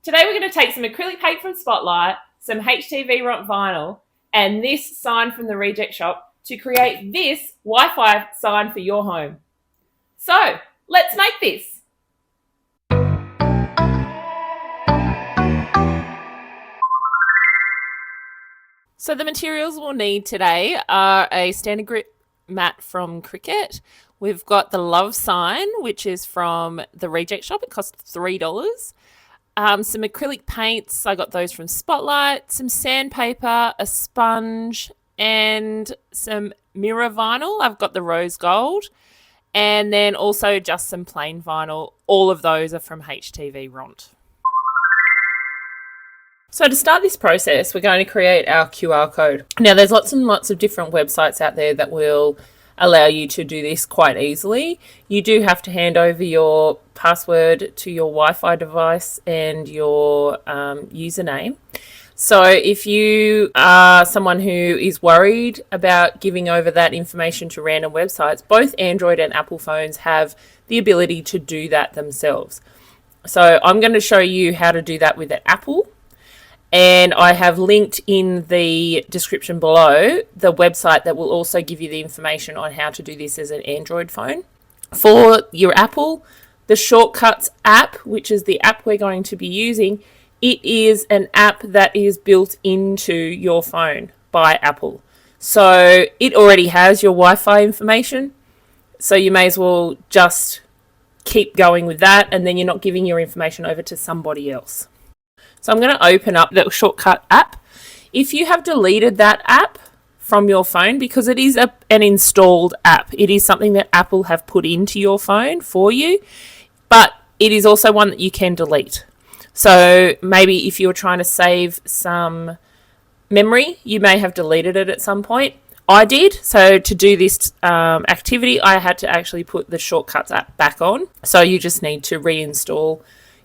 Today we're going to take some acrylic paint from Spotlight, some HTV Ront Vinyl, and this sign from the Reject Shop to create this Wi-Fi sign for your home. So, let's make this. So the materials we'll need today are a standard grip mat from Cricut. We've got the love sign, which is from the Reject Shop. It costs $3. Some acrylic paints, I got those from Spotlight, some sandpaper, a sponge, and some mirror vinyl. I've got the rose gold, and then also just some plain vinyl. All of those are from HTV Ront. So to start this process, we're going to create our QR code. Now there's lots and lots of different websites out there that will allow you to do this quite easily. You do have to hand over your password to your Wi-Fi device and your username. So if you are someone who is worried about giving over that information to random websites, both Android and Apple phones have the ability to do that themselves. So I'm going to show you how to do that with an Apple. And I have linked in the description below the website that will also give you the information on how to do this as an Android phone. For your Apple, the Shortcuts app, which is the app we're going to be using, it is an app that is built into your phone by Apple. So it already has your Wi-Fi information. So you may as well just keep going with that, and then you're not giving your information over to somebody else. So I'm going to open up the Shortcut app. If you have deleted that app from your phone, because it is an installed app, it is something that Apple have put into your phone for you, but it is also one that you can delete. So maybe if you're trying to save some memory, you may have deleted it at some point. I did. So to do this activity, I had to actually put the Shortcuts app back on. So you just need to reinstall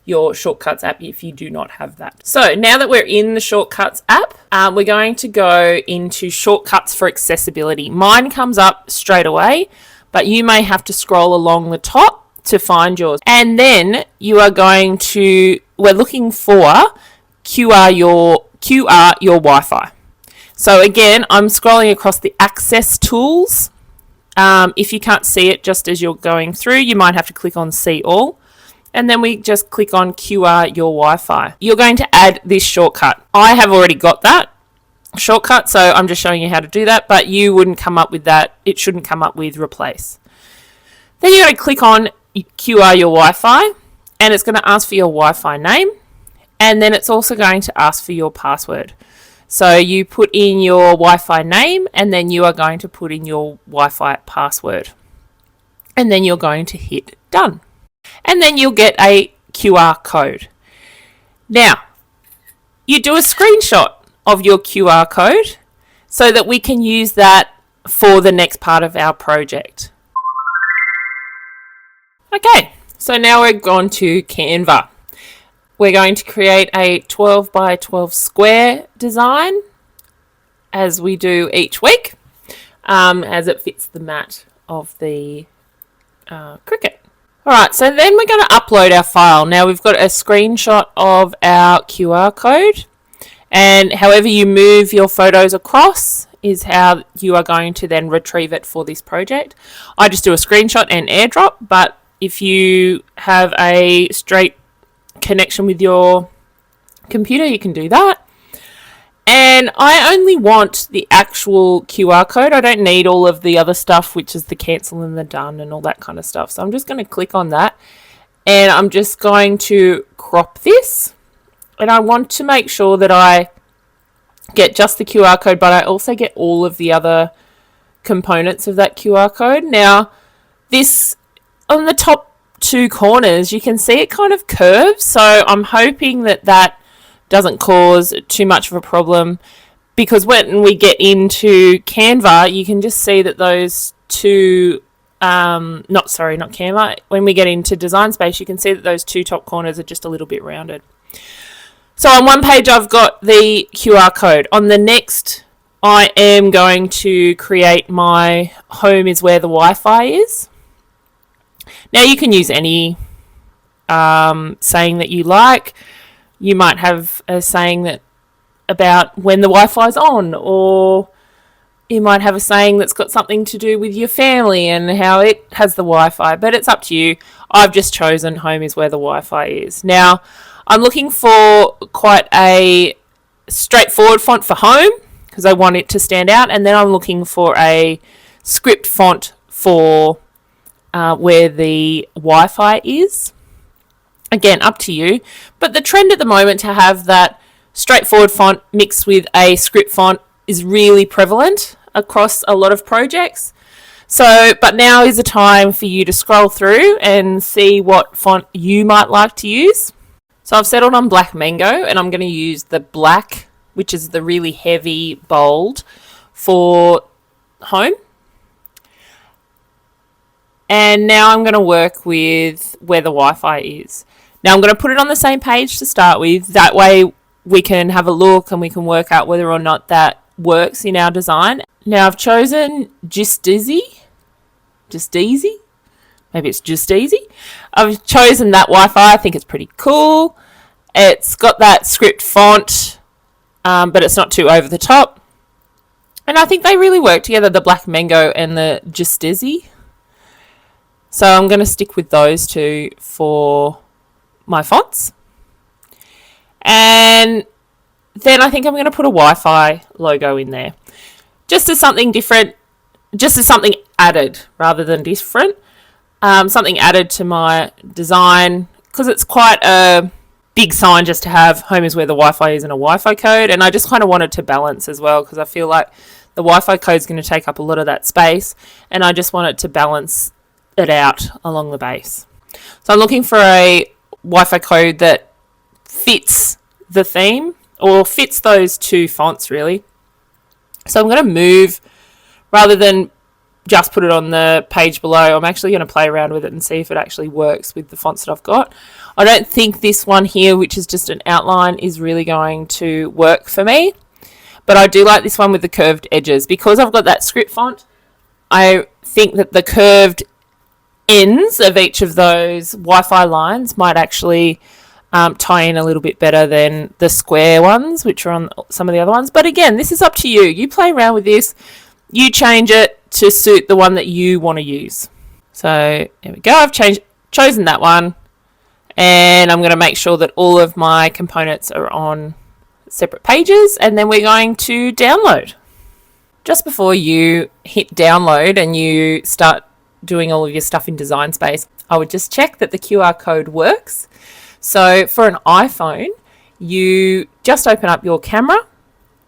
your Shortcuts app if you do not have that. So now that we're in the Shortcuts app, we're going to go into Shortcuts for Accessibility. Mine comes up straight away, but you may have to scroll along the top to find yours. And then you are going to, we're looking for QR your Wi-Fi. So again, I'm scrolling across the access tools. If you can't see it just as you're going through, you might have to click on See All. And then we just click on QR your Wi-Fi. You're going to add this shortcut. I have already got that shortcut, so I'm just showing you how to do that, but you wouldn't come up with that. It shouldn't come up with replace. Then you're going to click on QR your Wi-Fi, and it's going to ask for your Wi-Fi name, and then it's also going to ask for your password. So you put in your Wi-Fi name, and then you are going to put in your Wi-Fi password. And then you're going to hit done. And then you'll get a QR code. Now, you do a screenshot of your QR code so that we can use that for the next part of our project. Okay, so now we're gone to Canva. We're going to create a 12 by 12 square design as we do each week, as it fits the mat of the Cricut. Alright, so then we're going to upload our file. Now we've got a screenshot of our QR code, and however you move your photos across is how you are going to then retrieve it for this project. I just do a screenshot and airdrop, but if you have a straight connection with your computer, you can do that. And I only want the actual QR code. I don't need all of the other stuff, which is the cancel and the done and all that kind of stuff. So I'm just going to click on that, and I'm just going to crop this. And I want to make sure that I get just the QR code, but I also get all of the other components of that QR code. Now, this on the top two corners, you can see it kind of curves. So I'm hoping that that doesn't cause too much of a problem, because when we get into Canva, you can just see that those two, not Canva, when we get into Design Space, you can see that those two top corners are just a little bit rounded. So on one page, I've got the QR code. On the next, I am going to create my home is where the Wi-Fi is. Now you can use any saying that you like. You might have a saying that about when the Wi-Fi is on, or you might have a saying that's got something to do with your family and how it has the Wi-Fi, but it's up to you. I've just chosen home is where the Wi-Fi is. Now, I'm looking for quite a straightforward font for home because I want it to stand out, and then I'm looking for a script font for where the Wi-Fi is. Again, up to you. But the trend at the moment to have that straightforward font mixed with a script font is really prevalent across a lot of projects. So, but now is the time for you to scroll through and see what font you might like to use. So I've settled on Black Mango, and I'm going to use the black, which is the really heavy bold, for home. And now I'm going to work with where the Wi-Fi is. Now I'm going to put it on the same page to start with. That way we can have a look and we can work out whether or not that works in our design. Now I've chosen Just Easy. Maybe it's Just Easy. I've chosen that Wi-Fi. I think it's pretty cool. It's got that script font, but it's not too over the top. And I think they really work together, the Black Mango and the Just Easy. So I'm going to stick with those two for my fonts. And then I think I'm going to put a Wi-Fi logo in there. Just as something different, just as something added rather than different. Something added to my design, because it's quite a big sign just to have home is where the Wi-Fi is and a Wi-Fi code. And I just kind of wanted to balance as well, because I feel like the Wi-Fi code is going to take up a lot of that space, and I just want it to balance it out along the base. So I'm looking for a Wi-Fi code that fits the theme, or fits those two fonts really. So I'm going to move, rather than just put it on the page below, I'm actually going to play around with it and see if it actually works with the fonts that I've got. I don't think this one here, which is just an outline, is really going to work for me, but I do like this one with the curved edges. Because I've got that script font, I think that the curved ends of each of those Wi-Fi lines might actually tie in a little bit better than the square ones, which are on some of the other ones. But again, this is up to you. You play around with this. You change it to suit the one that you want to use. So there we go. I've chosen that one. And I'm going to make sure that all of my components are on separate pages. And then we're going to download. Just before you hit download and you start doing all of your stuff in Design Space, I would just check that the QR code works. So for an iPhone, you just open up your camera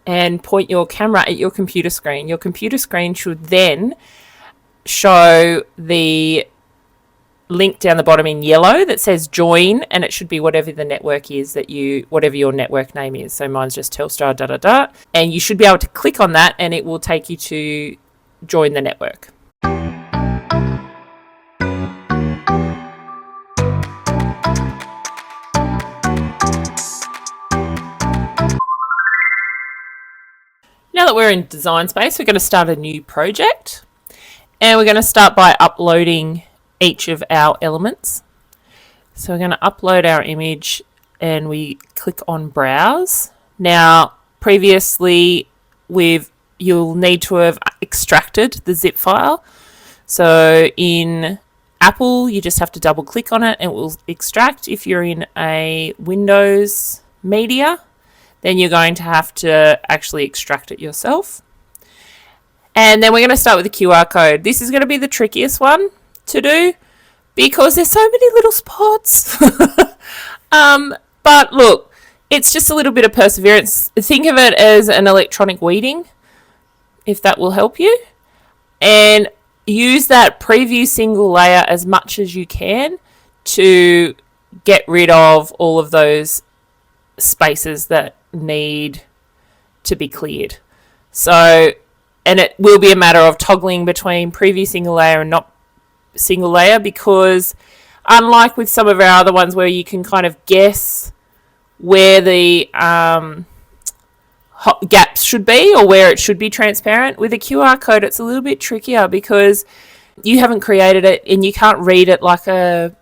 and point your camera at your computer screen. Your computer screen should then show the link down the bottom in yellow that says join, and it should be whatever the network is that whatever your network name is. So mine's just Telstra, and you should be able to click on that and it will take you to join the network. Now that we're in Design Space, we're going to start a new project, and we're going to start by uploading each of our elements. So we're going to upload our image, and we click on Browse. Now, previously, you'll need to have extracted the zip file. So in Apple, you just have to double click on it and it will extract. If you're in a Windows media, then you're going to have to actually extract it yourself. And then we're going to start with the QR code. This is going to be the trickiest one to do because there's so many little spots. But look, it's just a little bit of perseverance. Think of it as an electronic weeding, if that will help you. And use that preview single layer as much as you can to get rid of all of those spaces that need to be cleared. So, and it will be a matter of toggling between preview single layer and not single layer, because unlike with some of our other ones where you can kind of guess where the gaps should be or where it should be transparent, with a QR code it's a little bit trickier because you haven't created it and you can't read it like a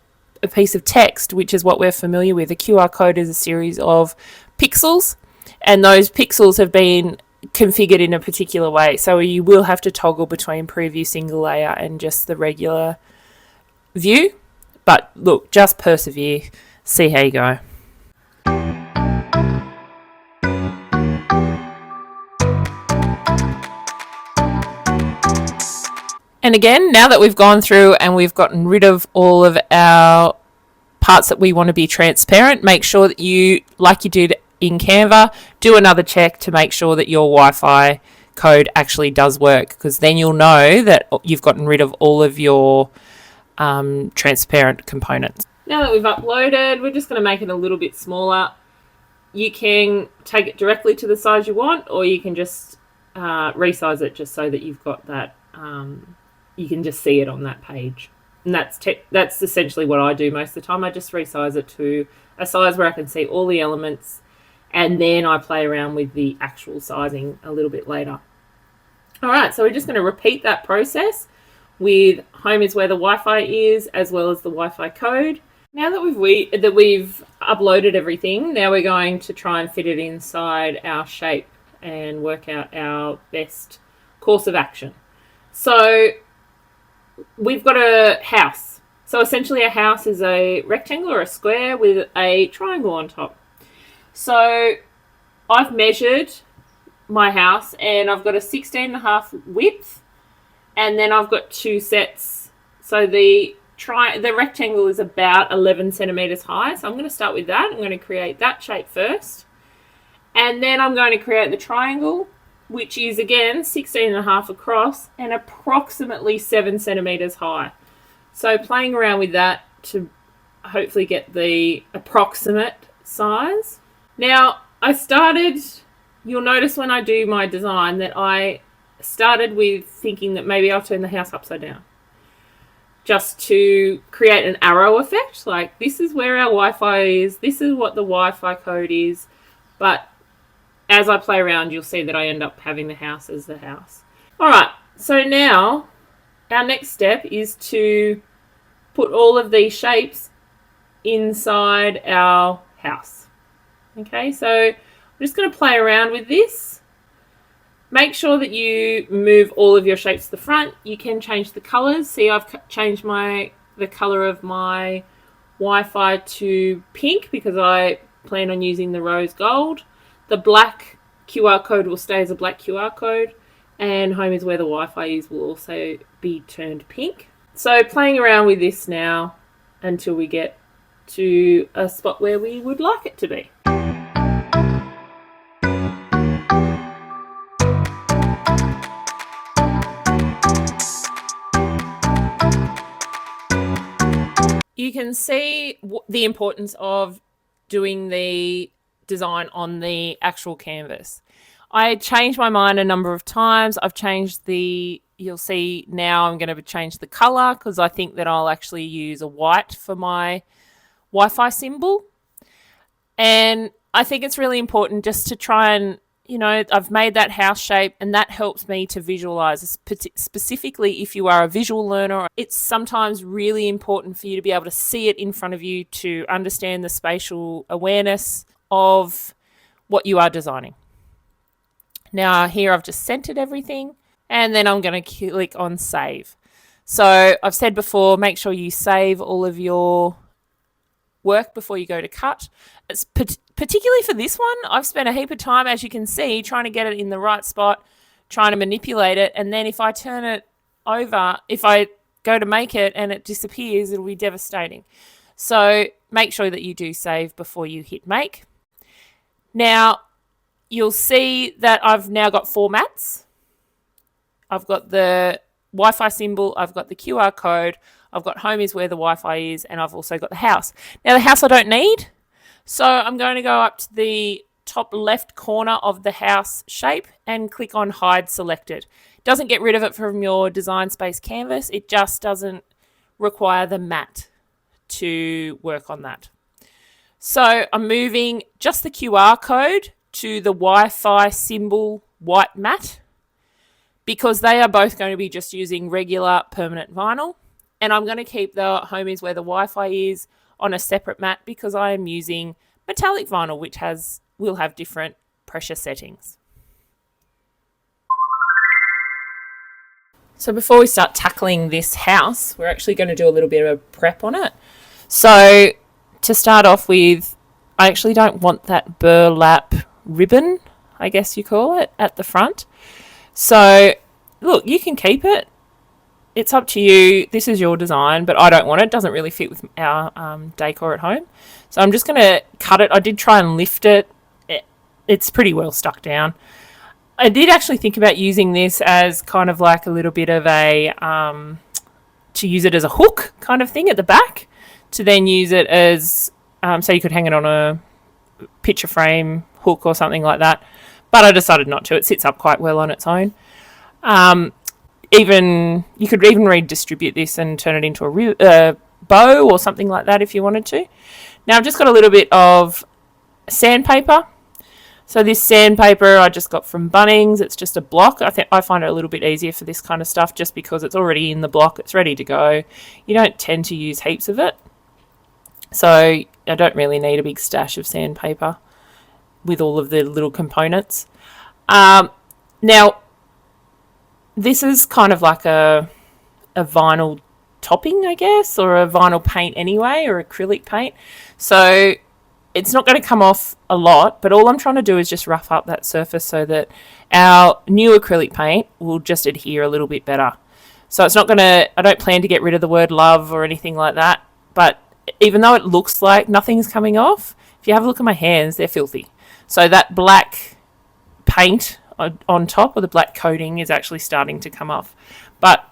a piece of text, which is what we're familiar with. A QR code is a series of pixels, and those pixels have been configured in a particular way. So you will have to toggle between preview single layer and just the regular view. But look, just persevere, see how you go. And again, now that we've gone through and we've gotten rid of all of our parts that we want to be transparent, make sure that you, like you did in Canva, do another check to make sure that your Wi-Fi code actually does work, because then you'll know that you've gotten rid of all of your transparent components. Now that we've uploaded, we're just going to make it a little bit smaller. You can take it directly to the size you want, or you can just resize it just so that you've got that, you can just see it on that page. And that's essentially what I do most of the time. I just resize it to a size where I can see all the elements, and then I play around with the actual sizing a little bit later. All right, so we're just going to repeat that process with home is where the Wi-Fi is, as well as the Wi-Fi code. Now that we've uploaded everything, now we're going to try and fit it inside our shape and work out our best course of action. So we've got a house. So essentially a house is a rectangle or a square with a triangle on top. So I've measured my house and I've got a 16.5 width, and then I've got two sets. So the rectangle is about 11 centimeters high. So I'm going to start with that. I'm going to create that shape first. And then I'm going to create the triangle, which is again 16.5 across and approximately 7 centimeters high. So playing around with that to hopefully get the approximate size. Now you'll notice when I do my design that I started with thinking that maybe I'll turn the house upside down, just to create an arrow effect. Like, this is where our Wi-Fi is, this is what the Wi-Fi code is. But as I play around, you'll see that I end up having the house as the house. All right, so now our next step is to put all of these shapes inside our house. Okay, so I'm just going to play around with this. Make sure that you move all of your shapes to the front. You can change the colors. See, I've changed the color of my Wi-Fi to pink because I plan on using the rose gold. The black QR code will stay as a black QR code, and home is where the Wi-Fi is will also be turned pink. So playing around with this now until we get to a spot where we would like it to be. You can see the importance of doing the design on the actual canvas. I changed my mind a number of times. I've changed you'll see now I'm going to change the color because I think that I'll actually use a white for my Wi-Fi symbol. And I think it's really important just to try and, I've made that house shape, and that helps me to visualize. Specifically, if you are a visual learner, it's sometimes really important for you to be able to see it in front of you to understand the spatial awareness of what you are designing. Now here I've just centered everything, and then I'm going to click on save. So I've said before, make sure you save all of your work before you go to cut. It's particularly for this one, I've spent a heap of time, as you can see, trying to get it in the right spot, trying to manipulate it, and then if I turn it over, if I go to make it and it disappears, it'll be devastating. So make sure that you do save before you hit make. Now you'll see that I've now got four mats. I've got the Wi-Fi symbol, I've got the QR code, I've got home is where the Wi-Fi is, and I've also got the house. Now the house I don't need, so I'm going to go up to the top left corner of the house shape and click on hide selected. It doesn't get rid of it from your design space canvas, it just doesn't require the mat to work on that. So I'm moving just the QR code to the Wi-Fi symbol white mat, because they are both going to be just using regular permanent vinyl. And I'm going to keep the Home is Where the Wi-Fi Is on a separate mat because I am using metallic vinyl, which will have different pressure settings. So before we start tackling this house, we're actually going to do a little bit of prep on it. So to start off with, I actually don't want that burlap ribbon, I guess you call it, at the front. So look, you can keep it. It's up to you. This is your design, but I don't want it. It doesn't really fit with our decor at home. So I'm just going to cut it. I did try and lift it. It's pretty well stuck down. I did actually think about using this as kind of like a little bit of a, to use it as a hook kind of thing at the back, to then use it as, so you could hang it on a picture frame hook or something like that. But I decided not to. It sits up quite well on its own. You could even redistribute this and turn it into a bow or something like that if you wanted to. Now I've just got a little bit of sandpaper. So this sandpaper I just got from Bunnings. It's just a block. I find it a little bit easier for this kind of stuff just because it's already in the block. It's ready to go. You don't tend to use heaps of it. So I don't really need a big stash of sandpaper with all of the little components. Now, this is kind of like a vinyl topping, I guess, or a vinyl paint anyway, or acrylic paint. So it's not going to come off a lot, but all I'm trying to do is just rough up that surface so that our new acrylic paint will just adhere a little bit better. So it's not going to, I don't plan to get rid of the word love or anything like that, but even though it looks like nothing's coming off, if you have a look at my hands, they're filthy. So that black paint on top, or the black coating, is actually starting to come off. But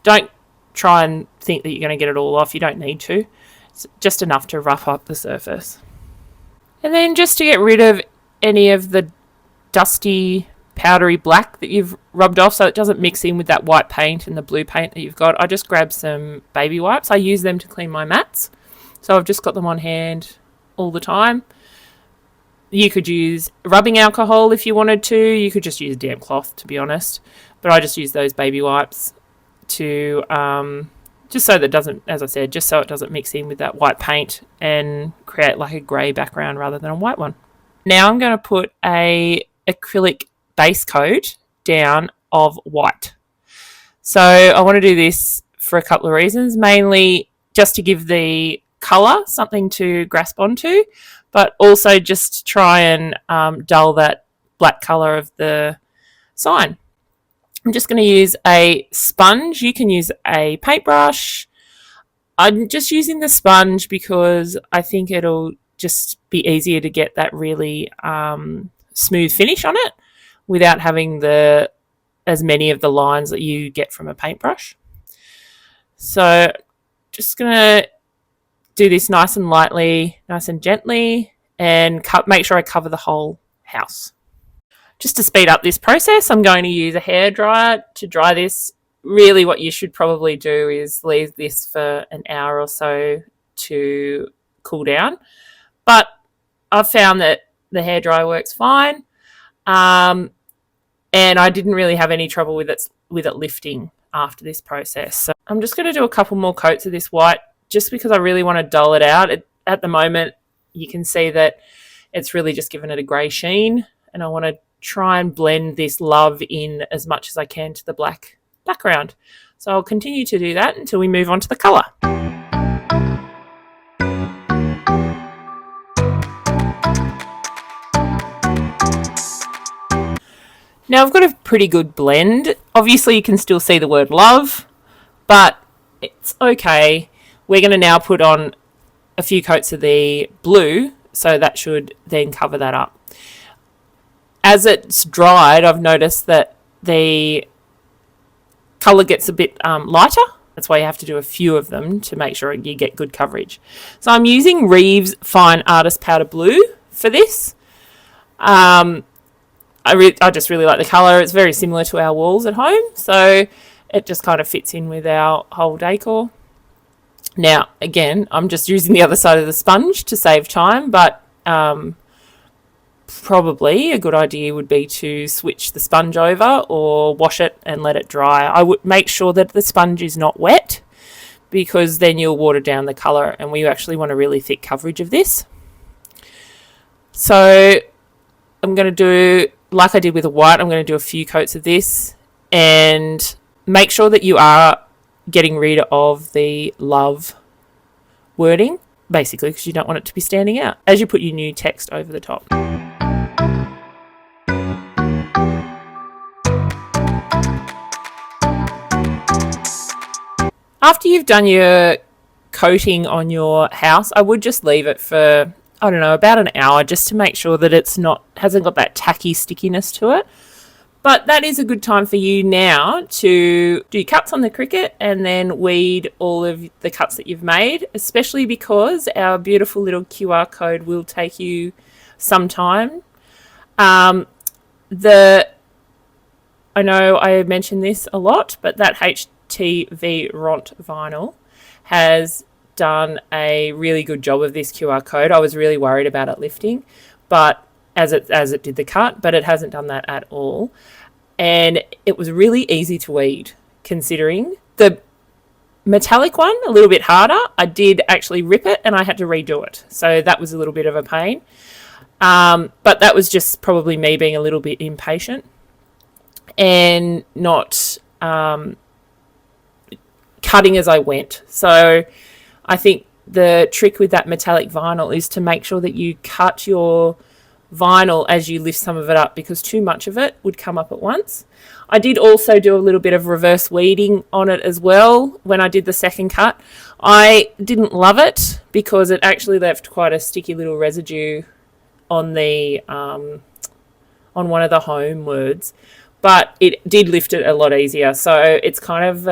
don't try and think that you're going to get it all off. You don't need to. It's just enough to rough up the surface. And then just to get rid of any of the dusty, powdery black that you've rubbed off so it doesn't mix in with that white paint and the blue paint that you've got, I just grab some baby wipes. I use them to clean my mats. So I've just got them on hand all the time. You could use rubbing alcohol if you wanted to. You could just use a damp cloth, to be honest. But I just use those baby wipes to just so that it doesn't, as I said, just so it doesn't mix in with that white paint and create like a grey background rather than a white one. Now I'm going to put a acrylic base coat down of white. So I want to do this for a couple of reasons, mainly just to give the colour something to grasp onto, but also just to try and dull that black colour of the sign. I'm just going to use a sponge. You can use a paintbrush. I'm just using the sponge because I think it'll just be easier to get that really smooth finish on it without having as many of the lines that you get from a paintbrush. So just going to do this nice and lightly, nice and gently, and make sure I cover the whole house. Just to speed up this process, I'm going to use a hairdryer to dry this. Really what you should probably do is leave this for an hour or so to cool down. But I've found that the hairdryer works fine. And I didn't really have any trouble with it lifting after this process. So I'm just going to do a couple more coats of this white just because I really want to dull it out. At the moment, you can see that it's really just given it a grey sheen, and I want to try and blend this love in as much as I can to the black background. So I'll continue to do that until we move on to the colour. Now I've got a pretty good blend. Obviously you can still see the word love, but it's okay. We're going to now put on a few coats of the blue, so that should then cover that up. As it's dried, I've noticed that the colour gets a bit lighter. That's why you have to do a few of them to make sure you get good coverage. So I'm using Reeves Fine Artist Powder Blue for this. I just really like the colour. It's very similar to our walls at home, so it just kind of fits in with our whole decor. Now, again, I'm just using the other side of the sponge to save time, but probably a good idea would be to switch the sponge over or wash it and let it dry. I would make sure that the sponge is not wet because then you'll water down the colour, and we actually want a really thick coverage of this. So I'm going to do, like I did with the white, I'm going to do a few coats of this, and make sure that you are getting rid of the love wording, basically, because you don't want it to be standing out as you put your new text over the top. After you've done your coating on your house, I would just leave it for, I don't know, about an hour, just to make sure that it's hasn't got that tacky stickiness to it. But that is a good time for you now to do cuts on the Cricut and then weed all of the cuts that you've made, especially because our beautiful little QR code will take you some time. I know I mentioned this a lot, but that HTV Ront Vinyl has done a really good job of this QR code. I was really worried about it lifting, but as it did the cut, but it hasn't done that at all. And it was really easy to weed, considering the metallic one a little bit harder. I did actually rip it and I had to redo it, so that was a little bit of a pain. But that was just probably me being a little bit impatient and not cutting as I went. So I think the trick with that metallic vinyl is to make sure that you cut your vinyl as you lift some of it up, because too much of it would come up at once. I did also do a little bit of reverse weeding on it as well when I did the second cut. I didn't love it because it actually left quite a sticky little residue on the on one of the home words, but it did lift it a lot easier. So it's kind of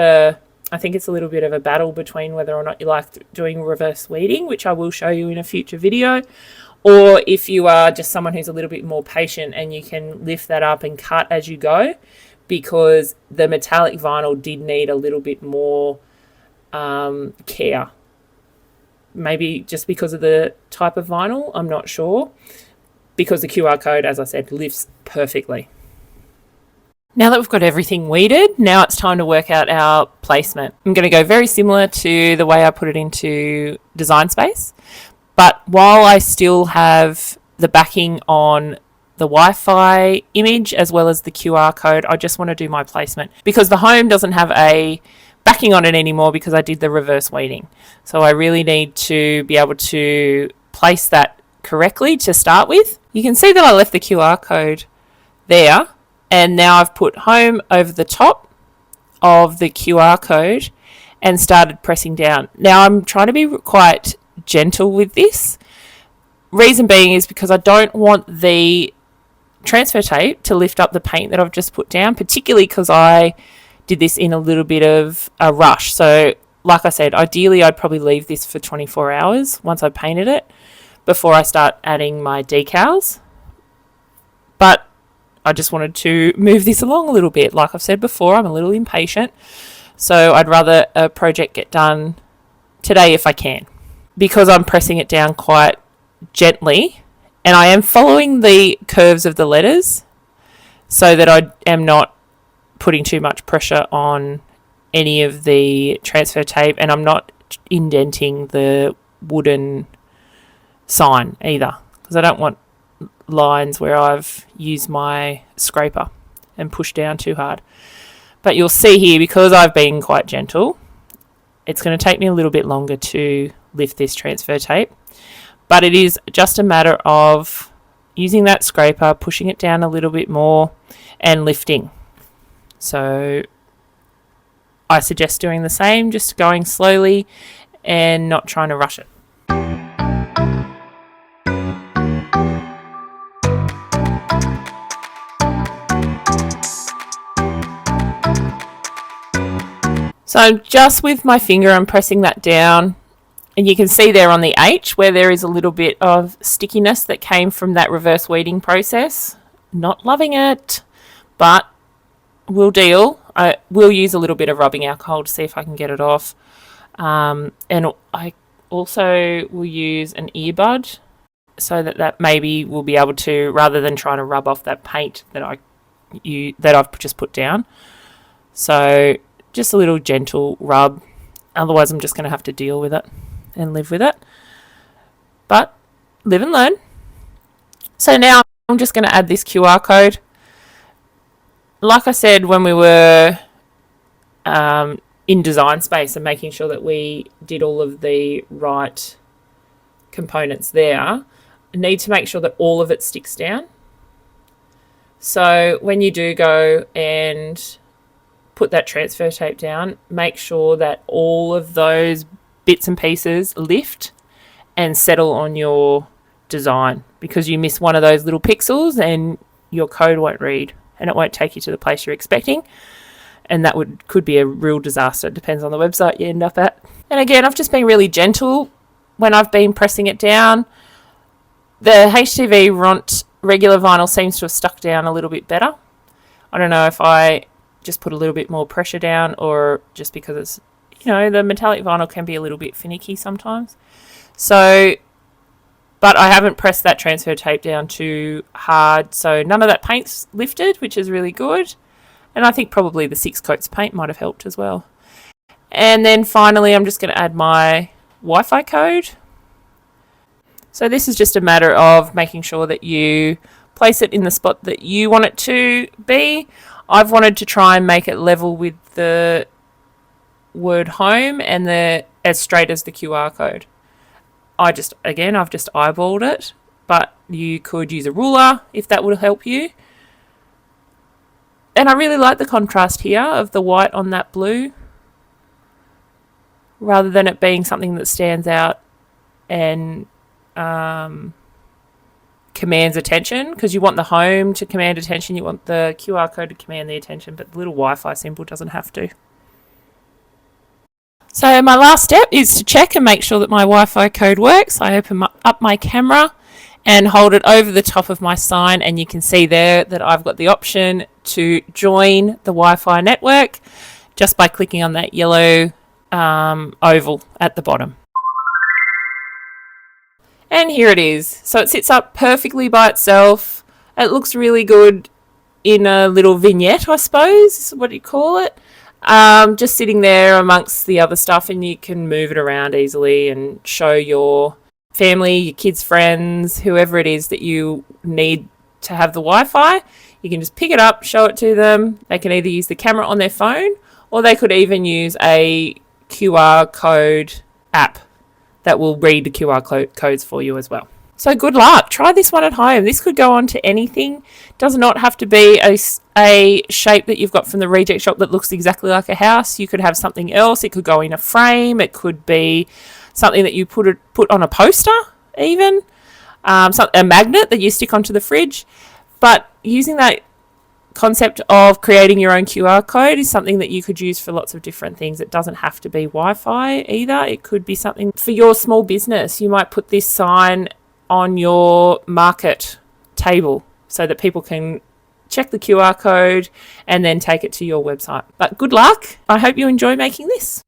I think it's a little bit of a battle between whether or not you like doing reverse weeding, which I will show you in a future video, or if you are just someone who's a little bit more patient and you can lift that up and cut as you go, because the metallic vinyl did need a little bit more care. Maybe just because of the type of vinyl, I'm not sure, because the QR code, as I said, lifts perfectly. Now that we've got everything weeded, now it's time to work out our placement. I'm going to go very similar to the way I put it into Design Space. But while I still have the backing on the Wi-Fi image as well as the QR code, I just want to do my placement, because the home doesn't have a backing on it anymore because I did the reverse weeding. So I really need to be able to place that correctly to start with. You can see that I left the QR code there, and now I've put home over the top of the QR code and started pressing down. Now I'm trying to be quite gentle with this. Reason being is because I don't want the transfer tape to lift up the paint that I've just put down, particularly because I did this in a little bit of a rush. So like I said, ideally I'd probably leave this for 24 hours once I painted it before I start adding my decals. But I just wanted to move this along a little bit. Like I've said before, I'm a little impatient, so I'd rather a project get done today if I can, because I'm pressing it down quite gently and I am following the curves of the letters so that I am not putting too much pressure on any of the transfer tape, and I'm not indenting the wooden sign either, because I don't want lines where I've used my scraper and pushed down too hard. But you'll see here, because I've been quite gentle, it's going to take me a little bit longer to lift this transfer tape, but it is just a matter of using that scraper, pushing it down a little bit more and lifting. So I suggest doing the same, just going slowly and not trying to rush it. So just with my finger, I'm pressing that down, and you can see there on the H where there is a little bit of stickiness that came from that reverse weeding process. Not loving it, but we'll deal. I will use a little bit of rubbing alcohol to see if I can get it off. And I also will use an earbud so that maybe we'll be able to, rather than trying to rub off that paint that I've just put down. So just a little gentle rub Otherwise, I'm just going to have to deal with it and live with it. But live and learn. So now I'm just going to add this QR code. Like I said, when we were in design space and making sure that we did all of the right components there, need to make sure that all of it sticks down. So when you do go and put that transfer tape down, make sure that all of those bits and pieces lift and settle on your design, because you miss one of those little pixels and your code won't read and it won't take you to the place you're expecting, and that could be a real disaster. It depends on the website you end up at. And again, I've just been really gentle when I've been pressing it down. The HTV Ront regular vinyl seems to have stuck down a little bit better. I don't know if I just put a little bit more pressure down, or just because it's, the metallic vinyl can be a little bit finicky sometimes. So, but I haven't pressed that transfer tape down too hard, so none of that paint's lifted, which is really good. And I think probably the 6 coats of paint might have helped as well. And then finally, I'm just going to add my Wi-Fi code. So this is just a matter of making sure that you place it in the spot that you want it to be. I've wanted to try and make it level with the word home and as straight as the QR code. I've just eyeballed it, but you could use a ruler if that would help you. And I really like the contrast here of the white on that blue, rather than it being something that stands out and commands attention, because you want the home to command attention, you want the QR code to command the attention, but the little Wi-Fi symbol doesn't have to. So my last step is to check and make sure that my Wi-Fi code works. I open up my camera and hold it over the top of my sign, and you can see there that I've got the option to join the Wi-Fi network just by clicking on that yellow oval at the bottom. And here it is. So it sits up perfectly by itself. It looks really good in a little vignette, I suppose, is what you call it. Just sitting there amongst the other stuff, and you can move it around easily and show your family, your kids, friends, whoever it is that you need to have the Wi-Fi. You can just pick it up, show it to them. They can either use the camera on their phone, or they could even use a QR code app that will read the QR codes for you as well. So good luck. Try this one at home. This could go on to anything. Does not have to be a shape that you've got from the reject shop that looks exactly like a house. You could have something else. It could go in a frame. It could be something that you put on a poster even. A magnet that you stick onto the fridge. But using that concept of creating your own QR code is something that you could use for lots of different things. It doesn't have to be Wi-Fi either. It could be something for your small business. You might put this sign on your market table so that people can check the QR code and then take it to your website. But good luck. I hope you enjoy making this.